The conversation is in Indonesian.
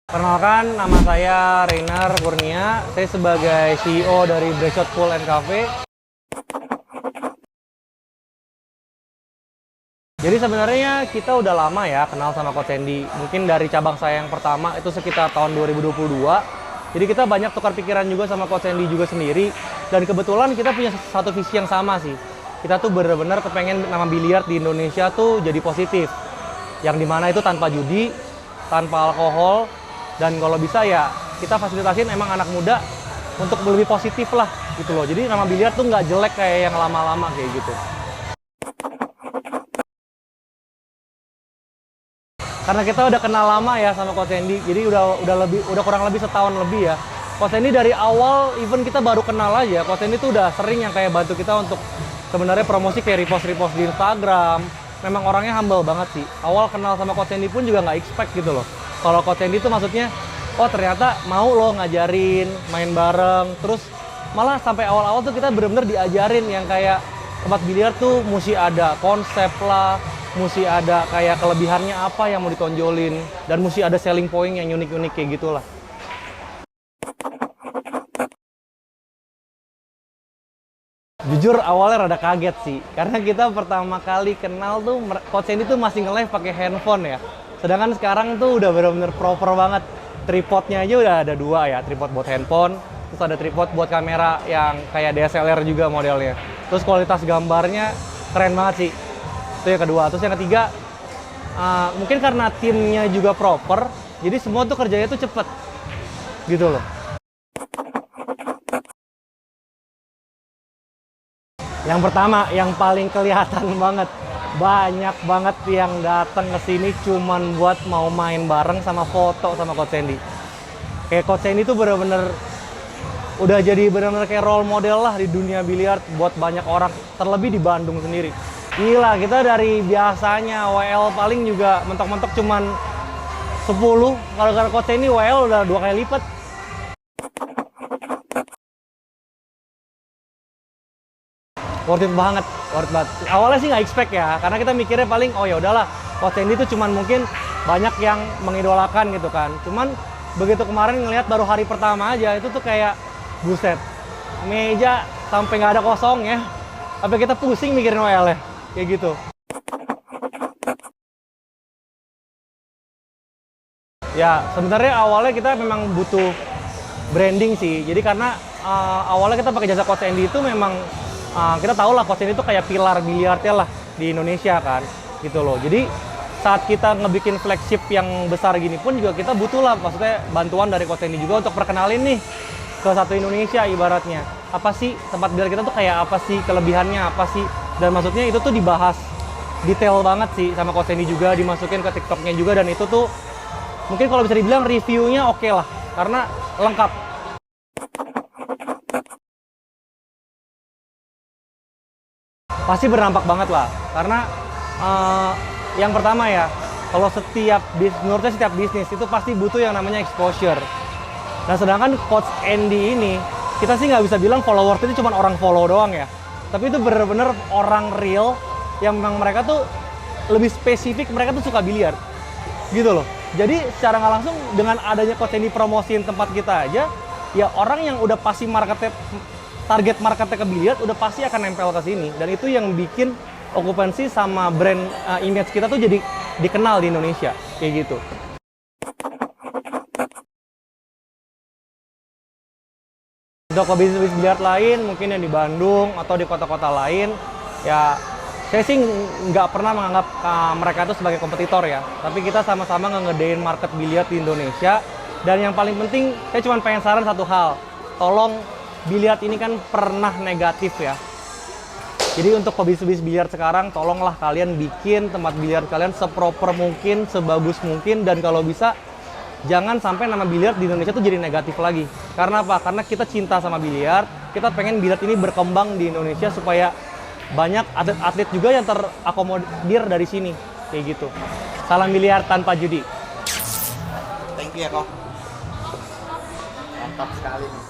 Perkenalkan, nama saya Reiner Kurnia. Saya sebagai CEO dari Brashot Pool and Cafe. Jadi sebenarnya kita udah lama ya kenal sama Coach Andy. Mungkin dari cabang saya yang pertama itu sekitar tahun 2022. Jadi kita banyak tukar pikiran juga sama Coach Andy juga sendiri. Dan kebetulan kita punya satu visi yang sama sih. Kita tuh benar-benar kepengen nama biliar di Indonesia tuh jadi positif. Yang dimana itu tanpa judi, tanpa alkohol. Dan kalau bisa ya kita fasilitasin emang anak muda untuk lebih positif lah gitu loh. Jadi nama biliar tuh nggak jelek kayak yang lama-lama kayak gitu. Karena kita udah kenal lama ya sama Coach Andy, jadi udah kurang lebih setahun lebih ya. Coach Andy dari awal even kita baru kenal aja, Coach Andy tuh udah sering yang kayak bantu kita untuk sebenarnya promosi kayak repost di Instagram. Memang orangnya humble banget sih. Awal kenal sama Coach Andy pun juga nggak expect gitu loh. Kalau Coach Andy tuh maksudnya, oh ternyata mau lo ngajarin, main bareng, terus malah sampai awal-awal tuh kita bener-bener diajarin yang kayak tempat biliar tuh mesti ada konsep lah, mesti ada kayak kelebihannya apa yang mau ditonjolin, dan mesti ada selling point yang unik-unik kayak gitulah. Jujur awalnya rada kaget sih, karena kita pertama kali kenal tuh Coach Andy tuh masih nge-live pakai handphone ya. Sedangkan sekarang tuh udah bener-bener proper banget. Tripodnya aja udah ada 2 ya, tripod buat handphone, terus ada tripod buat kamera yang kayak DSLR juga modelnya. Terus kualitas gambarnya keren banget sih. Itu yang kedua. Terus yang ketiga, mungkin karena timnya juga proper, jadi semua tuh kerjanya tuh cepet. Gitu loh. Yang pertama, yang paling kelihatan banget, banyak banget yang datang ke sini cuman buat mau main bareng sama foto sama Coach Andy. Kayak Coach Andy tuh bener-bener udah jadi bener-bener kayak role model lah di dunia biliar buat banyak orang, terlebih di Bandung sendiri. Gila, kita dari biasanya WL paling juga mentok-mentok cuman 10, gara-gara Coach Andy WL udah 2 kali lipat. Worth it banget, worth banget. Awalnya sih nggak expect ya, karena kita mikirnya paling oh ya udahlah, Coach Andy itu cuman mungkin banyak yang mengidolakan gitu kan. Cuman begitu kemarin ngelihat baru hari pertama aja itu tuh kayak buset, meja sampai nggak ada kosong ya. Sampai kita pusing mikirin WL ya, kayak gitu. Ya sebenarnya awalnya kita memang butuh branding sih. Jadi karena awalnya kita pakai jasa Coach Andy itu memang kita tahu lah Coach Andy itu kayak pilar biliarnya lah di Indonesia kan, gitu loh. Jadi saat kita ngebikin flagship yang besar gini pun juga kita butuh lah, maksudnya bantuan dari Coach Andy juga untuk perkenalin nih ke satu Indonesia ibaratnya. Apa sih tempat biliar kita tuh kayak apa sih, kelebihannya apa sih, dan maksudnya itu tuh dibahas detail banget sih sama Coach Andy juga, dimasukin ke TikToknya juga, dan itu tuh mungkin kalau bisa dibilang reviewnya oke lah, karena lengkap. Pasti berdampak banget lah, karena yang pertama ya, kalau menurut saya setiap bisnis itu pasti butuh yang namanya exposure. Nah sedangkan Coach Andy ini, kita sih nggak bisa bilang followers itu cuma orang follow doang ya, tapi itu bener-bener orang real yang memang mereka tuh lebih spesifik, mereka tuh suka biliar gitu loh. Jadi secara nggak langsung dengan adanya Coach Andy promosiin tempat kita aja, ya orang yang udah pasti target marketnya ke biliar udah pasti akan nempel ke sini, dan itu yang bikin okupansi sama brand image kita tuh jadi dikenal di Indonesia kayak gitu. Untuk bisnis biliar lain mungkin yang di Bandung atau di kota-kota lain, ya saya sih nggak pernah menganggap mereka itu sebagai kompetitor ya, tapi kita sama-sama ngegedein market biliar di Indonesia. Dan yang paling penting saya cuma pengen saran satu hal, tolong, biliar ini kan pernah negatif ya. Jadi untuk pebisnis biliar sekarang, tolonglah kalian bikin tempat biliar kalian seproper mungkin, sebagus mungkin, dan kalau bisa jangan sampai nama biliar di Indonesia tuh jadi negatif lagi. Karena apa? Karena kita cinta sama biliar, kita pengen biliar ini berkembang di Indonesia supaya banyak atlet-atlet juga yang terakomodir dari sini, kayak gitu. Salam biliar tanpa judi. Thank you ya kok. Mantap sekali nih.